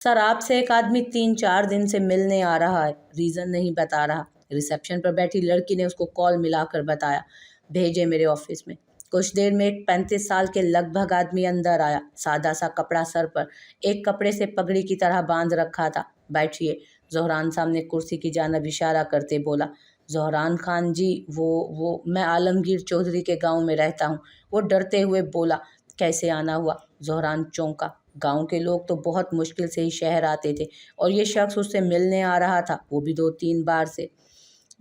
Sir आपसे एक आदमी 3-4 दिन से मिलने आ रहा है, रीज़न नहीं बता रहा। रिसेप्शन पर बैठी लड़की ने उसको कॉल मिलाकर बताया, भेजे मेरे ऑफिस में। कुछ देर में एक 35 साल के लगभग आदमी अंदर आया, सादा सा कपड़ा सर पर एक कपड़े से पगड़ी की तरह बांध रखा था। बैठिए, ज़ोहरान सामने कुर्सी की जानब इशारा करते बोला। ज़ोहरान खान जी, वो मैं आलमगीर चौधरी के गांव में रहता हूँ। वो डरते हुए बोला। कैसे आना हुआ? ज़ोहरान चौंका। गांव के लोग तो बहुत मुश्किल से ही शहर आते थे और ये शख्स उससे मिलने आ रहा था, वो भी 2-3 बार से।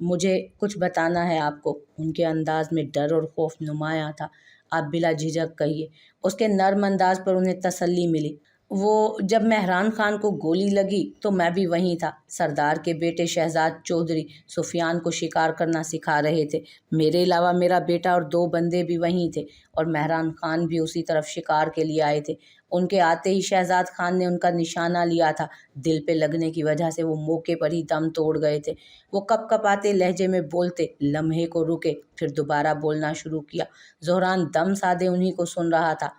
मुझे कुछ बताना है आपको। उनके अंदाज में डर और खौफ नुमाया था। आप बिला झिझक कहिए। उसके नर्म अंदाज पर उन्हें तसल्ली मिली। वो जब मेहरान खान को गोली लगी तो मैं भी वहीं था। सरदार के बेटे शहजाद चौधरी सुफियान को शिकार करना सिखा रहे थे। मेरे अलावा मेरा बेटा और 2 बंदे भी वहीं थे और मेहरान खान भी उसी तरफ शिकार के लिए आए थे। उनके आते ही शहजाद खान ने उनका निशाना लिया था। दिल पे लगने की वजह से वो मौके पर ही दम तोड़ गए थे। वो कपकपाते लहजे में बोलते, लम्हे को रुके, फिर दोबारा बोलना शुरू किया। ज़ोहरान दम साधे उन्हीं को सुन रहा था।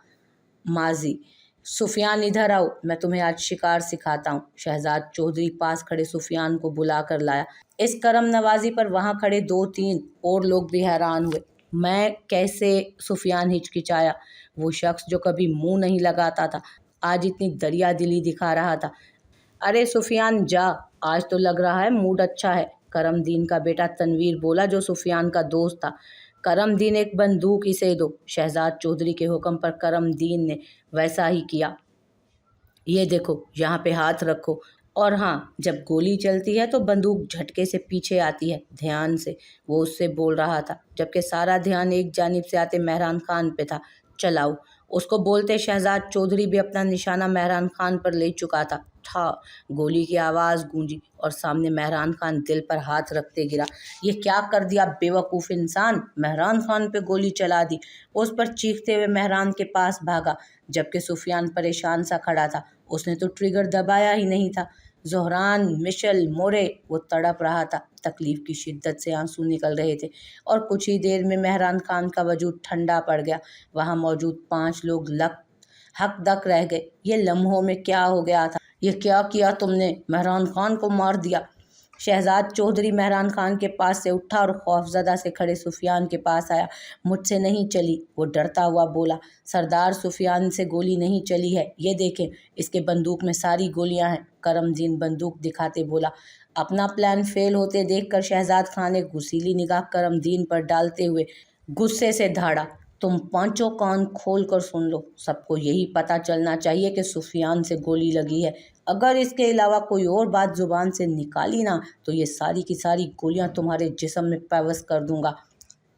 माजी, सुफियान इधर आओ, मैं तुम्हें आज शिकार सिखाता हूँ। शहजाद चौधरी पास खड़े सुफियान को बुला कर लाया। इस करम नवाजी पर वहाँ खड़े 2-3 और लोग भी हैरान हुए। मैं कैसे? सुफियान हिचकिचाया। वो शख्स जो कभी मुंह नहीं लगाता था आज इतनी दरिया दिली दिखा रहा था। अरे सुफियान जा, आज तो लग रहा है मूड अच्छा है। करमदीन का बेटा तनवीर बोला, जो सुफियान का दोस्त था। करमदीन, एक बंदूक इसे दो। शहजाद चौधरी के हुक्म पर करमदीन ने वैसा ही किया। ये देखो, यहाँ पे हाथ रखो। और हाँ, जब गोली चलती है तो बंदूक झटके से पीछे आती है, ध्यान से। वो उससे बोल रहा था, जबकि सारा ध्यान एक जानिब से आते मेहरान खान पे था। चलाओ। उसको बोलते शहजाद चौधरी भी अपना निशाना मेहरान खान पर ले चुका था। गोली की आवाज़ गूंजी और सामने मेहरान खान दिल पर हाथ रखते गिरा। ये क्या कर दिया बेवकूफ़ इंसान! मेहरान खान पे गोली चला दी। उस पर चीखते हुए मेहरान के पास भागा, जबकि सुफियान परेशान सा खड़ा था। उसने तो ट्रिगर दबाया ही नहीं था। ज़ोहरान, मिशेल, मोरे, वो तड़प रहा था। तकलीफ़ की शिद्दत से आंसू निकल रहे थे और कुछ ही देर में मेहरान खान का वजूद ठंडा पड़ गया। वहाँ मौजूद 5 लोग हक दक रह गए। ये लम्हों में क्या हो गया था? ये क्या किया तुमने? मेहरान खान को मार दिया। शहजाद चौधरी मेहरान खान के पास से उठा और खौफजदा से खड़े सुफियान के पास आया। मुझसे नहीं चली, वो डरता हुआ बोला। सरदार, सुफियान से गोली नहीं चली है, ये देखें, इसके बंदूक में सारी गोलियां हैं। करमदीन बंदूक दिखाते बोला। अपना प्लान फेल होते देखकर शहजाद खान ने गुस्सीली निगाह करमदीन पर डालते हुए गुस्से से धाड़ा। तुम पांचों कान खोल कर सुन लो। सबको यही पता चलना चाहिए कि सुफियान से गोली लगी है। अगर इसके अलावा कोई और बात जुबान से निकाली ना तो ये सारी की सारी गोलियां तुम्हारे जिस्म में पैवस कर दूंगा।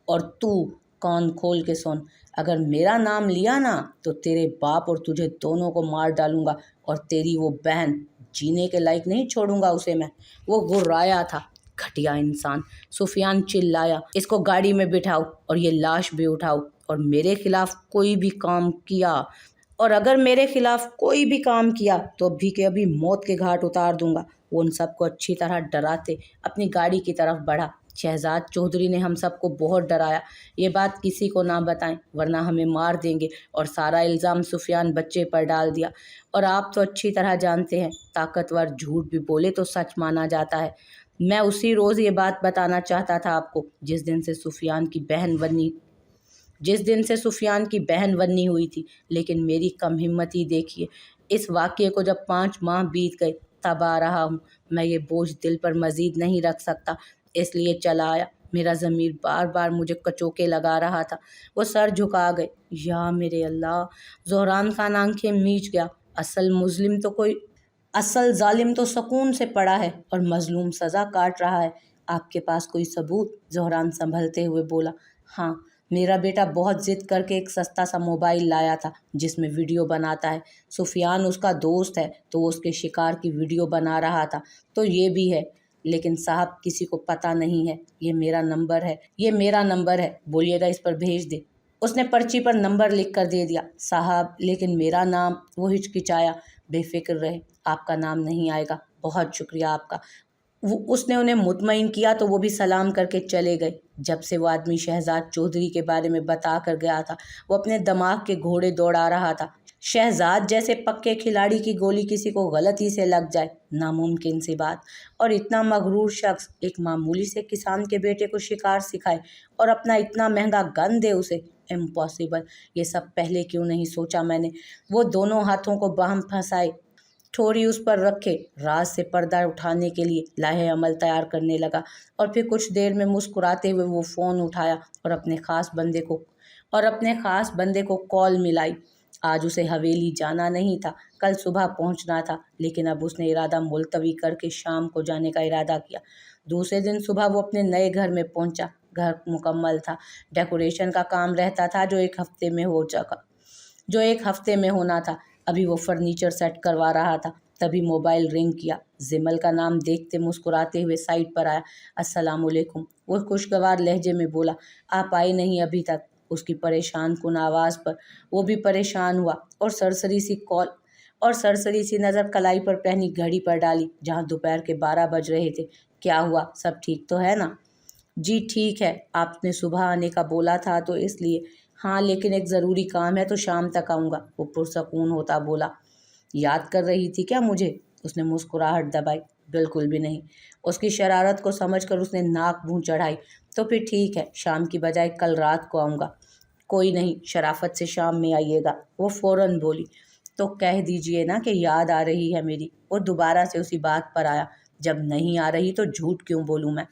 और तू कान खोल के सुन, अगर मेरा नाम लिया ना तो तेरे बाप और तुझे दोनों को मार डालूंगा और तेरी वो बहन जीने के लायक नहीं छोड़ूंगा उसे मैं। वो गुर्राया था। घटिया इंसान! सुफियान चिल्लाया। इसको गाड़ी में बिठाओ और ये लाश भी उठाओ और मेरे खिलाफ कोई भी काम किया और अगर मेरे खिलाफ कोई भी काम किया तो अभी के अभी मौत के घाट उतार दूंगा। वो उन सबको अच्छी तरह डराते अपनी गाड़ी की तरफ बढ़ा। शहजाद चौधरी ने हम सबको बहुत डराया। ये बात किसी को ना बताएं वरना हमें मार देंगे और सारा इल्ज़ाम सुफियान बच्चे पर डाल दिया। और आप तो अच्छी तरह जानते हैं, ताकतवर झूठ भी बोले तो सच माना जाता है। मैं उसी रोज़ ये बात बताना चाहता था आपको जिस दिन से सुफियान की बहन बन्नी हुई थी, लेकिन मेरी कम हिम्मती देखिए। इस वाक़ये को जब 5 माह बीत गए तब आ रहा हूँ। मैं ये बोझ दिल पर मज़ीद नहीं रख सकता, इसलिए चला आया। मेरा ज़मीर बार बार मुझे कचोके लगा रहा था। वो सर झुका गए। या मेरे अल्लाह! ज़ोहरान खान आंखें मीच गया। असल ज़ालिम तो सुकून से पड़ा है और मज़लूम सज़ा काट रहा है। आपके पास कोई सबूत? ज़ोहरान संभलते हुए बोला। हाँ, मेरा बेटा बहुत ज़िद करके एक सस्ता सा मोबाइल लाया था जिसमें वीडियो बनाता है। सुफियान उसका दोस्त है तो वो उसके शिकार की वीडियो बना रहा था। तो ये भी है, लेकिन साहब किसी को पता नहीं है। ये मेरा नंबर है, बोलिएगा इस पर भेज दे। उसने पर्ची पर नंबर लिख कर दे दिया। साहब, लेकिन मेरा नाम। वो हिचकिचाया। बेफिक्र रहे, आपका नाम नहीं आएगा। बहुत शुक्रिया आपका। उसने उन्हें मुतमईन किया तो वो भी सलाम करके चले गए। जब से वो आदमी शहजाद चौधरी के बारे में बता कर गया था वो अपने दिमाग के घोड़े दौड़ा रहा था। शहजाद जैसे पक्के खिलाड़ी की गोली किसी को गलती से लग जाए, नामुमकिन सी बात। और इतना मगरूर शख्स एक मामूली से किसान के बेटे को शिकार सिखाए और अपना इतना महंगा गन दे उसे, इम्पॉसिबल। ये सब पहले क्यों नहीं सोचा मैंने। वो दोनों हाथों को बाहम फंसाए, ठोड़ी उस पर रखे, राज से पर्दा उठाने के लिए लाहे अमल तैयार करने लगा। और फिर कुछ देर में मुस्कुराते हुए वो फ़ोन उठाया और अपने ख़ास बंदे को कॉल मिलाई। आज उसे हवेली जाना नहीं था, कल सुबह पहुंचना था, लेकिन अब उसने इरादा मुलतवी करके शाम को जाने का इरादा किया। दूसरे दिन सुबह वो अपने नए घर में पहुंचा। घर मुकम्मल था, डेकोरेशन का काम रहता था जो एक हफ्ते में होना था। अभी वो फर्नीचर सेट करवा रहा था, तभी मोबाइल रिंग किया। जिमल का नाम देखते मुस्कुराते हुए साइड पर आया। अस्सलामुअलैकुम, वो खुशगवार लहजे में बोला। आप आई नहीं अभी तक। उसकी परेशान कुन आवाज़ पर वो भी परेशान हुआ और सरसरी सी नज़र कलाई पर पहनी घड़ी पर डाली, जहाँ दोपहर के 12 बज रहे थे। क्या हुआ, सब ठीक तो है ना? जी ठीक है, आपने सुबह आने का बोला था तो इसलिए। हाँ, लेकिन एक ज़रूरी काम है तो शाम तक आऊँगा, वो पुरसकून होता बोला। याद कर रही थी क्या मुझे? उसने मुस्कुराहट दबाई। बिल्कुल भी नहीं। उसकी शरारत को समझकर उसने नाक मुँह चढ़ाई। तो फिर ठीक है, शाम की बजाय कल रात को आऊँगा। कोई नहीं, शराफत से शाम में आइएगा, वो फ़ौरन बोली। तो कह दीजिए ना कि याद आ रही है मेरी। वो दोबारा से उसी बात पर आया। जब नहीं आ रही तो झूठ क्यों बोलूँ मैं?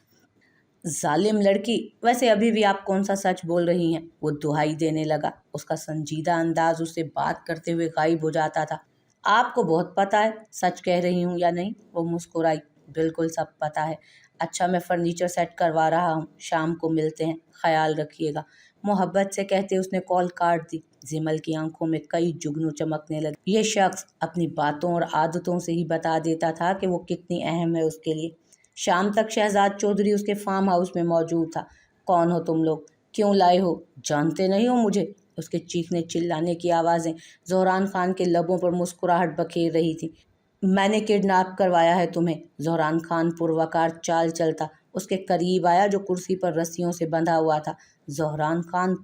जालिम लड़की, वैसे अभी भी आप कौन सा सच बोल रही हैं? वो दुहाई देने लगा। उसका संजीदा अंदाज उससे बात करते हुए गायब हो जाता था। आपको बहुत पता है सच कह रही हूँ या नहीं, वो मुस्कुराई। बिल्कुल सब पता है। अच्छा, मैं फर्नीचर सेट करवा रहा हूँ, शाम को मिलते हैं, ख्याल रखिएगा। मोहब्बत से कहते उसने कॉल काट दी। जिमल की आंखों में कई जुगनू चमकने लगे। ये शख्स अपनी बातों और आदतों से ही बता देता था कि वो कितनी अहम है उसके लिए। शाम तक शहजाद चौधरी उसके फार्म हाउस में मौजूद था। कौन हो तुम लोग? क्यों लाए हो? जानते नहीं हो मुझे? उसके चीखने चिल्लाने की आवाज़ें ज़ोहरान खान के लबों पर मुस्कुराहट बखेर रही थी। मैंने किडनैप करवाया है तुम्हें। ज़ोहरान खान पुरवकार चाल चलता उसके करीब आया जो कुर्सी पर रस्सियों से बंधा हुआ था। ज़ोहरान खान,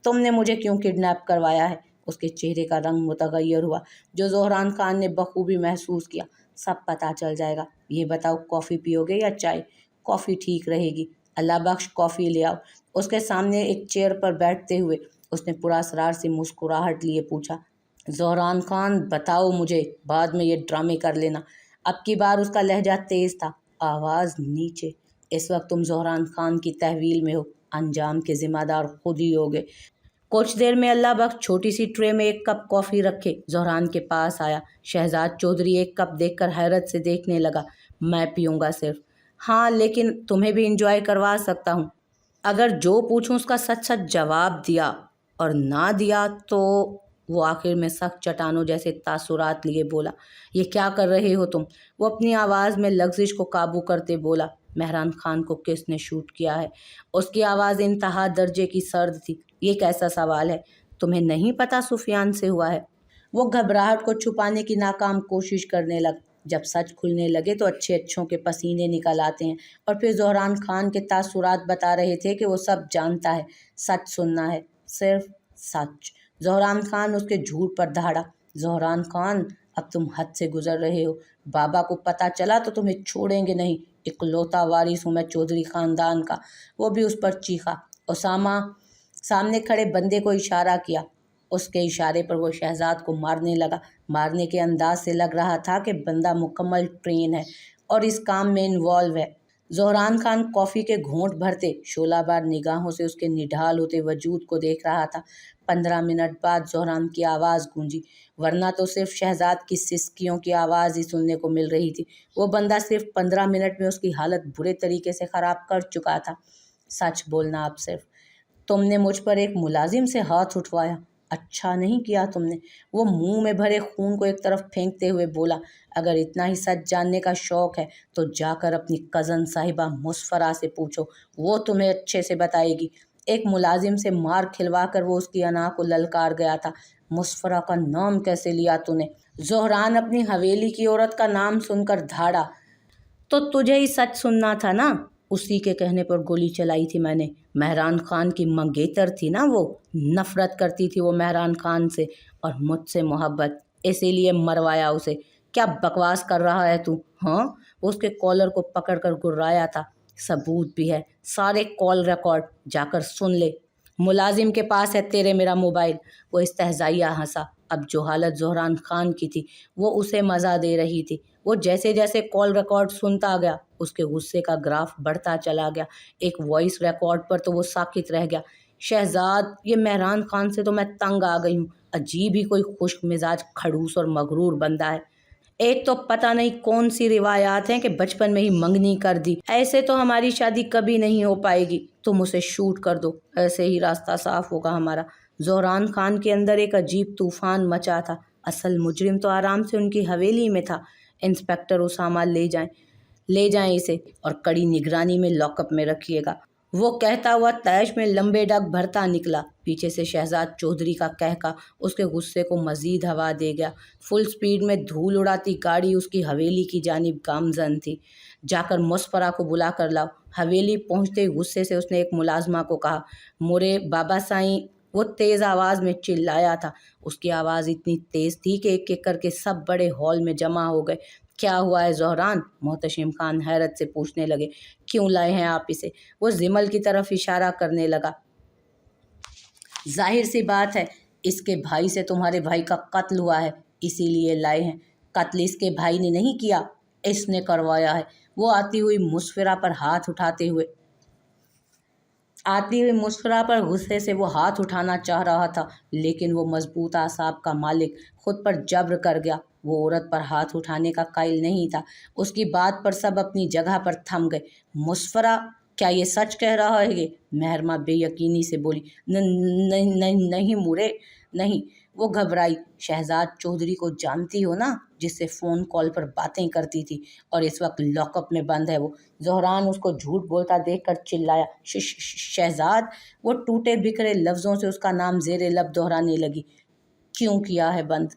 तुमने मुझे क्यों किडनैप करवाया है? उसके चेहरे का रंग मुतगय्यर हुआ, जो ज़ोहरान खान ने बखूबी महसूस किया। सब पता चल जाएगा। ये बताओ, कॉफ़ी पियोगे या चाय? कॉफ़ी ठीक रहेगी। अल्लाह बख्श, कॉफ़ी ले आओ। उसके सामने एक चेयर पर बैठते हुए उसने पुरस्कार से मुस्कुराहट लिए पूछा। ज़ोहरान खान, बताओ मुझे, बाद में ये ड्रामे कर लेना। अब की बार उसका लहजा तेज़ था, आवाज़ नीचे। इस वक्त तुम ज़ोहरान खान की तहवील में हो, अंजाम के ज़िम्मेदार खुद ही होगे। कुछ देर में अल्लाह बख्श छोटी सी ट्रे में एक कप कॉफ़ी रखे ज़ोहरान के पास आया। शहजाद चौधरी एक कप देखकर हैरत से देखने लगा। मैं पीऊँगा सिर्फ। हाँ, लेकिन तुम्हें भी इंजॉय करवा सकता हूँ, अगर जो पूछूं उसका सच सच जवाब दिया, और ना दिया तो। वो आखिर में सख्त चट्टानों जैसे तासुरात लिए बोला। ये क्या कर रहे हो तुम? वो अपनी आवाज़ में लग्जिश को काबू करते बोला। मेहरान खान को किसने शूट किया है? उसकी आवाज़ इंतहा दर्जे की सर्द थी। ये कैसा सवाल है? तुम्हें नहीं पता सुफियान से हुआ है? वो घबराहट को छुपाने की नाकाम कोशिश करने लगा। जब सच खुलने लगे तो अच्छे अच्छों के पसीने निकल आते हैं। और फिर ज़ोहरान खान के तासुरात बता रहे थे कि वो सब जानता है, सच सुनना है, सिर्फ सच। ज़ोहरान खान उसके झूठ पर दहाड़ा। ज़ोहरान खान, अब तुम हद से गुजर रहे हो। बाबा को पता चला तो तुम्हें छोड़ेंगे नहीं। इकलौता वारिस हूँ मैं चौधरी ख़ानदान का। वो भी उस पर चीखा। उसामा सामने खड़े बंदे को इशारा किया। उसके इशारे पर वो शहजाद को मारने लगा। मारने के अंदाज से लग रहा था कि बंदा मुकम्मल ट्रेन है और इस काम में इन्वॉल्व है। ज़ोहरान खान कॉफ़ी के घूंट भरते शोलाबार निगाहों से उसके निढाल होते वजूद को देख रहा था। 15 मिनट बाद ज़ोहरान की आवाज़ गूंजी, वरना तो सिर्फ शहजाद की सिसकियों की आवाज़ ही सुनने को मिल रही थी। वो बंदा सिर्फ 15 मिनट में उसकी हालत बुरे तरीके से ख़राब कर चुका था। सच बोलना अब सिर्फ। तुमने मुझ पर एक मुलाजिम से हाथ उठवाया। अच्छा नहीं किया तुमने। वो मुंह में भरे खून को एक तरफ फेंकते हुए बोला। अगर इतना ही सच जानने का शौक है तो जाकर अपनी कज़न साहिबा मुस्फरा से पूछो, वो तुम्हें अच्छे से बताएगी। एक मुलाजिम से मार खिलवा कर वो उसकी अना को ललकार गया था। मुस्फरा का नाम कैसे लिया तूने? ज़ोहरान अपनी हवेली की औरत का नाम सुनकर धाड़ा। तो तुझे ही सच सुनना था ना? उसी के कहने पर गोली चलाई थी मैंने। मेहरान खान की मंगेतर थी ना वो। नफरत करती थी वो मेहरान खान से। और मुझसे मोहब्बत, इसीलिए मरवाया उसे। क्या बकवास कर रहा है तू? हाँ, वो उसके कॉलर को पकड़ कर गुर्राया था। सबूत भी है, सारे कॉल रिकॉर्ड, जाकर सुन ले। मुलाजिम के पास है तेरे मेरा मोबाइल। वो इस्तेहज़ाइया हंसा। अब जो हालत ज़ोहरान खान की थी वो उसे मज़ा दे रही थी। वो जैसे जैसे कॉल रिकॉर्ड सुनता गया उसके गुस्से का ग्राफ बढ़ता चला गया। एक वॉइस रिकॉर्ड पर तो वो साकित रह गया। शहजाद, ये मेहरान खान से तो मैं तंग आ गई हूँ। अजीब ही कोई खुश्क मिजाज, खड़ूस और मगरूर बंदा है। एक तो पता नहीं कौन सी रिवायात हैं कि बचपन में ही मंगनी कर दी। ऐसे तो हमारी शादी कभी नहीं हो पाएगी। तुम उसे शूट कर दो, ऐसे ही रास्ता साफ होगा हमारा। ज़ोहरान खान के अंदर एक अजीब तूफान मचा था। असल मुजरिम तो आराम से उनकी हवेली में था। इंस्पेक्टर उसामा ले जाएं इसे और कड़ी निगरानी में लॉकअप में रखिएगा। वो कहता हुआ तैश में लंबे डग भरता निकला। पीछे से शहजाद चौधरी का कहका उसके गुस्से को मजीद हवा दे गया। फुल स्पीड में धूल उड़ाती गाड़ी उसकी हवेली की जानिब गामजन थी। जाकर मुस्फरा को बुला कर लाओ। हवेली पहुंचते ही गुस्से से उसने एक मुलाजमा को कहा, मोरे बाबा साईं। वो तेज़ आवाज़ में चिल्लाया था। उसकी आवाज़ इतनी तेज़ थी कि एक एक करके सब बड़े हॉल में जमा हो गए। क्या हुआ है ज़ोहरान? मोहतशिम खान हैरत से पूछने लगे। क्यों लाए हैं आप इसे? वो जिमल की तरफ इशारा करने लगा। जाहिर सी बात है, इसके भाई से तुम्हारे भाई का कत्ल हुआ है, इसीलिए लाए हैं। कत्ल इसके भाई ने नहीं किया, इसने करवाया है। वो आती हुई मुस्कुरा पर गुस्से से वो हाथ उठाना चाह रहा था, लेकिन वो मजबूत आसाब का मालिक खुद पर जब्र कर गया। वो औरत पर हाथ उठाने का कायल नहीं था। उसकी बात पर सब अपनी जगह पर थम गए। मुस्फरा, क्या ये सच कह रहा है? ये महरमा बेयकीनी से बोली। नहीं नहीं नहीं मुरे, नहीं। वो घबराई। शहजाद चौधरी को जानती हो ना, जिससे फ़ोन कॉल पर बातें करती थी, और इस वक्त लॉकअप में बंद है वो। ज़ोहरान उसको झूठ बोलता देखकर चिल्लाया। शहजाद। वो टूटे बिखरे लफ्ज़ों से उसका नाम ज़ेरे लब दोहराने लगी। क्यों किया है बंद?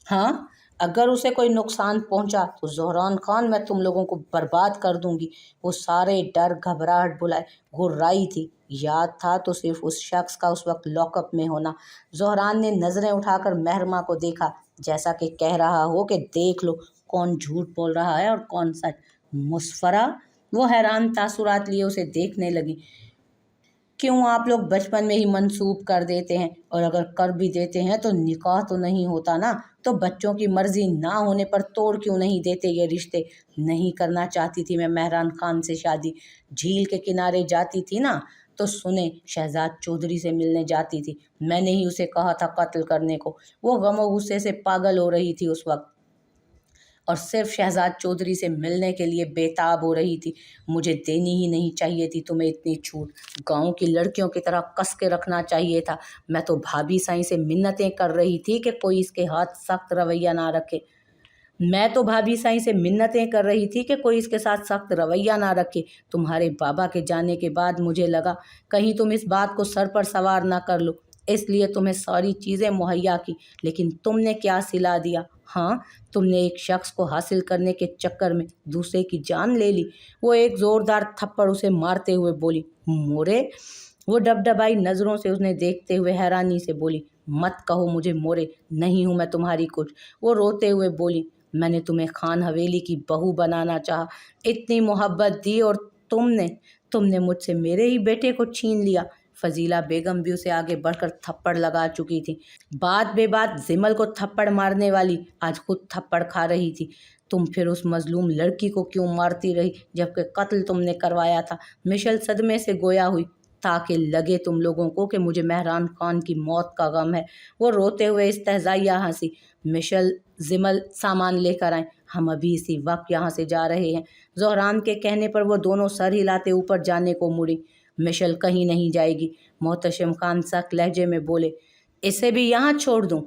हाँ, अगर उसे कोई नुकसान पहुंचा तो ज़ोहरान खान, मैं तुम लोगों को बर्बाद कर दूंगी। वो सारे डर घबराहट भुलाए गुर्राई थी। याद था तो सिर्फ उस शख्स का उस वक्त लॉकअप में होना। ज़ोहरान ने नज़रें उठाकर महरमा को देखा, जैसा कि कह रहा हो कि देख लो कौन झूठ बोल रहा है और कौन सच। मुस्फरा, वो हैरान तासुरात लिए उसे देखने लगी। क्यों आप लोग बचपन में ही मंसूब कर देते हैं? और अगर कर भी देते हैं तो निकाह तो नहीं होता ना, तो बच्चों की मर्जी ना होने पर तोड़ क्यों नहीं देते ये रिश्ते? नहीं करना चाहती थी मैं मेहरान खान से शादी। झील के किनारे जाती थी ना, तो सुने शहजाद चौधरी से मिलने जाती थी। मैंने ही उसे कहा था कत्ल करने को। वो गमो गुस्से से पागल हो रही थी उस वक्त, और सिर्फ शहजाद चौधरी से मिलने के लिए बेताब हो रही थी। मुझे देनी ही नहीं चाहिए थी तुम्हें इतनी छूट। गांव की लड़कियों की तरह कस के रखना चाहिए था। मैं तो भाभी साईं से मिन्नतें कर रही थी कि कोई इसके हाथ सख्त रवैया ना रखे। मैं तो भाभी साईं से मिन्नतें कर रही थी कि कोई इसके साथ सख्त रवैया ना रखे। तुम्हारे बाबा के जाने के बाद मुझे लगा कहीं तुम इस बात को सर पर सवार ना कर लो, इसलिए तुम्हें सारी चीज़ें मुहैया की। लेकिन तुमने क्या सिला दिया? हाँ, तुमने एक शख्स को हासिल करने के चक्कर में दूसरे की जान ले ली। वो एक ज़ोरदार थप्पड़ उसे मारते हुए बोली। मोरे। वो डबडबाई नज़रों से उसने देखते हुए हैरानी से बोली। मत कहो मुझे मोरे, नहीं हूँ मैं तुम्हारी कुछ। वो रोते हुए बोली। मैंने तुम्हें खान हवेली की बहू बनाना चाहा, इतनी मोहब्बत दी, और तुमने तुमने मुझसे मेरे ही बेटे को छीन लिया। फजीला बेगम भी उसे आगे बढ़कर थप्पड़ लगा चुकी थी। बात बेबात जिमल को थप्पड़ मारने वाली आज खुद थप्पड़ खा रही थी। तुम फिर उस मजलूम लड़की को क्यों मारती रही, जबकि कत्ल तुमने करवाया था? मिशल सदमे से गोया हुई, ताकि लगे तुम लोगों को कि मुझे मेहरान खान की मौत का गम है। वो रोते हुए इस्तेहज़ाइया हंसी। मिशल, जिमल, सामान लेकर आए, हम अभी इसी वक्त यहाँ से जा रहे हैं। ज़ोहरान के कहने पर वो दोनों सर हिलाते ऊपर जाने को मुड़ी। मिशल कहीं नहीं जाएगी, मोहतशिम खान सख्त लहजे में बोले। इसे भी यहाँ छोड़ दूँ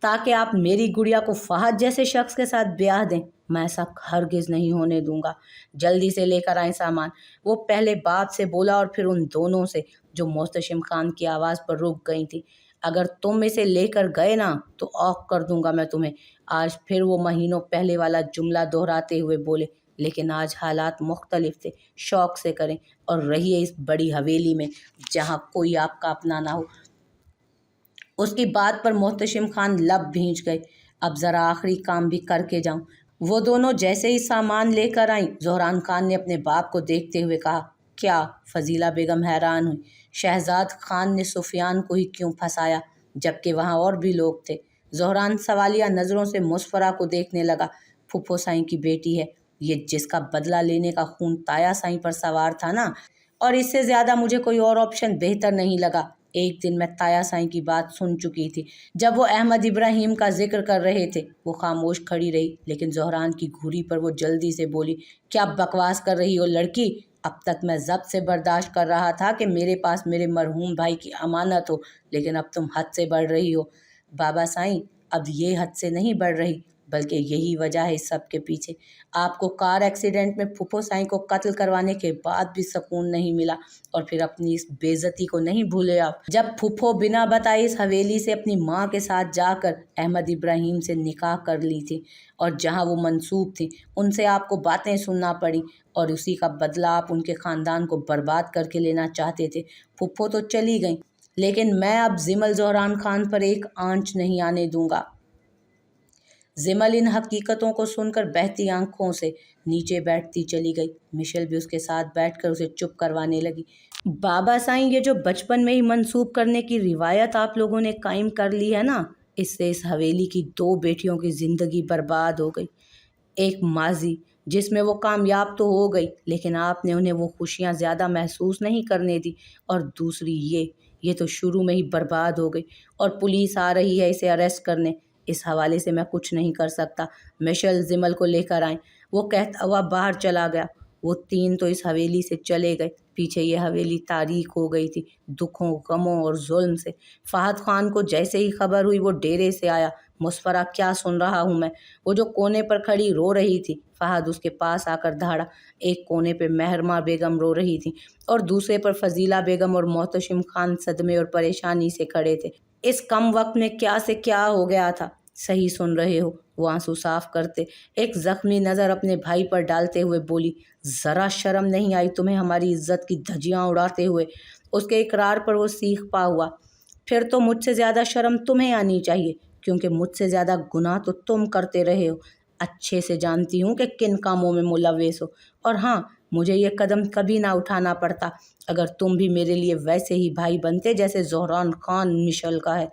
ताकि आप मेरी गुड़िया को फहद जैसे शख्स के साथ ब्याह दें? मैं ऐसा हरगिज़ नहीं होने दूंगा। जल्दी से लेकर आए सामान। वो पहले बाप से बोला और फिर उन दोनों से, जो मोहतशिम खान की आवाज़ पर रुक गई थी। अगर तुम इसे लेकर गए ना तो ऑफ कर दूंगा मैं तुम्हें। आज फिर वो महीनों पहले वाला जुमला दोहराते हुए बोले। लेकिन आज हालात मुख्तलिफ थे। शौक से करें और रहिए इस बड़ी हवेली में जहाँ कोई आपका अपना ना हो। اس کی بات پر محتشم خان لب بھینچ گئے۔ اب ذرا آخری کام بھی کر کے جاؤں۔ وہ دونوں جیسے ہی سامان لے کر آئیں، زہران خان نے اپنے باپ کو دیکھتے ہوئے کہا، کیا؟ فضیلہ بیگم حیران ہوئی۔ شہزاد خان نے سفیان کو ہی کیوں پھنسایا جبکہ وہاں اور بھی لوگ تھے؟ زہران سوالیہ نظروں سے مسفرہ کو دیکھنے لگا۔ پھپھو سائیں کی بیٹی ہے یہ، جس کا بدلہ لینے کا خون تایا سائیں پر سوار تھا نا، اور اس سے زیادہ مجھے کوئی اور آپشن بہتر نہیں لگا۔ ایک دن میں تایا سائیں کی بات سن چکی تھی جب وہ احمد ابراہیم کا ذکر کر رہے تھے۔ وہ خاموش کھڑی رہی، لیکن زہران کی گھوری پر وہ جلدی سے بولی، کیا بکواس کر رہی ہو لڑکی؟ اب تک میں ضبط سے برداشت کر رہا تھا کہ میرے پاس میرے مرحوم بھائی کی امانت ہو، لیکن اب تم حد سے بڑھ رہی ہو۔ بابا سائیں، اب یہ حد سے نہیں بڑھ رہی، بلکہ یہی وجہ ہے اس سب کے پیچھے۔ آپ کو کار ایکسیڈنٹ میں پھپھو سائیں کو قتل کروانے کے بعد بھی سکون نہیں ملا، اور پھر اپنی اس بے عزتی کو نہیں بھولے آپ، جب پھپھو بنا بتائے اس حویلی سے اپنی ماں کے ساتھ جا کر احمد ابراہیم سے نکاح کر لی تھی، اور جہاں وہ منسوب تھیں ان سے آپ کو باتیں سننا پڑیں، اور اسی کا بدلہ آپ ان کے خاندان کو برباد کر کے لینا چاہتے تھے۔ پھپھو تو چلی گئیں، لیکن میں اب زمل زہران خان پر ایک آنچ نہیں آنے دوں گا۔ زمل ان حقیقتوں کو سن کر بہتی آنکھوں سے نیچے بیٹھتی چلی گئی۔ مشل بھی اس کے ساتھ بیٹھ کر اسے چپ کروانے لگی۔ بابا سائیں، یہ جو بچپن میں ہی منسوب کرنے کی روایت آپ لوگوں نے قائم کر لی ہے نا، اس سے اس حویلی کی 2 بیٹیوں کی زندگی برباد ہو گئی۔ ایک ماضی جس میں وہ کامیاب تو ہو گئی، لیکن آپ نے انہیں وہ خوشیاں زیادہ محسوس نہیں کرنے دی، اور دوسری یہ تو شروع میں ہی برباد ہو گئی، اور پولیس آ رہی ہے اسے اریسٹ کرنے۔ اس حوالے سے میں کچھ نہیں کر سکتا۔ مشل زمل کو لے کر آئیں، وہ کہتا ہوا باہر چلا گیا۔ وہ 3 تو اس حویلی سے چلے گئے، پیچھے یہ حویلی تاریک ہو گئی تھی دکھوں، غموں اور ظلم سے۔ فہد خان کو جیسے ہی خبر ہوئی وہ ڈیرے سے آیا۔ مسفرہ، کیا سن رہا ہوں میں؟ وہ جو کونے پر کھڑی رو رہی تھی، فہد اس کے پاس آ کر دھاڑا۔ ایک کونے پہ مہرماں بیگم رو رہی تھی، اور دوسرے پر فضیلہ بیگم اور محتشم خان صدمے اور پریشانی سے کھڑے تھے۔ اس کم وقت میں کیا سے کیا ہو گیا تھا؟ صحیح سن رہے ہو، وہ آنسو صاف کرتے ایک زخمی نظر اپنے بھائی پر ڈالتے ہوئے بولی، ذرا شرم نہیں آئی تمہیں ہماری عزت کی دھجیاں اڑاتے ہوئے؟ اس کے اقرار پر وہ سیخ پا ہوا، پھر تو مجھ سے زیادہ شرم تمہیں آنی چاہیے، کیونکہ مجھ سے زیادہ گناہ تو تم کرتے رہے ہو۔ اچھے سے جانتی ہوں کہ کن کاموں میں ملوث ہو، اور ہاں، مجھے یہ قدم کبھی نہ اٹھانا پڑتا اگر تم بھی میرے لیے ویسے ہی بھائی بنتے جیسے زہران خان مشل کا ہے،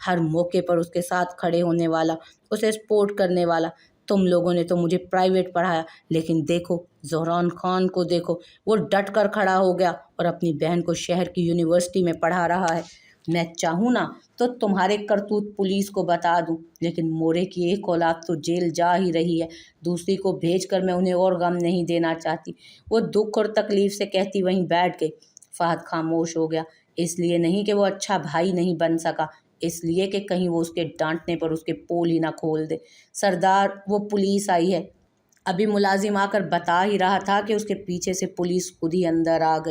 ہر موقع پر اس کے ساتھ کھڑے ہونے والا، اسے سپورٹ کرنے والا۔ تم لوگوں نے تو مجھے پرائیویٹ پڑھایا، لیکن دیکھو زہران خان کو دیکھو، وہ ڈٹ کر کھڑا ہو گیا اور اپنی بہن کو شہر کی یونیورسٹی میں پڑھا رہا ہے۔ میں چاہوں نا تو تمہارے کرتوت پولیس کو بتا دوں، لیکن مورے کی ایک اولاد تو جیل جا ہی رہی ہے، دوسری کو بھیج کر میں انہیں اور غم نہیں دینا چاہتی۔ وہ دکھ اور تکلیف سے کہتی وہیں بیٹھ گئی۔ فہد خاموش ہو گیا، اس لیے نہیں کہ وہ اچھا بھائی نہیں بن سکا، اس لیے کہ کہیں وہ اس کے ڈانٹنے پر اس کے پول ہی نہ کھول دے۔ سردار، وہ پولیس آئی ہے۔ ابھی ملازم آ کر بتا ہی رہا تھا کہ اس کے پیچھے سے پولیس خود ہی اندر آ گئی۔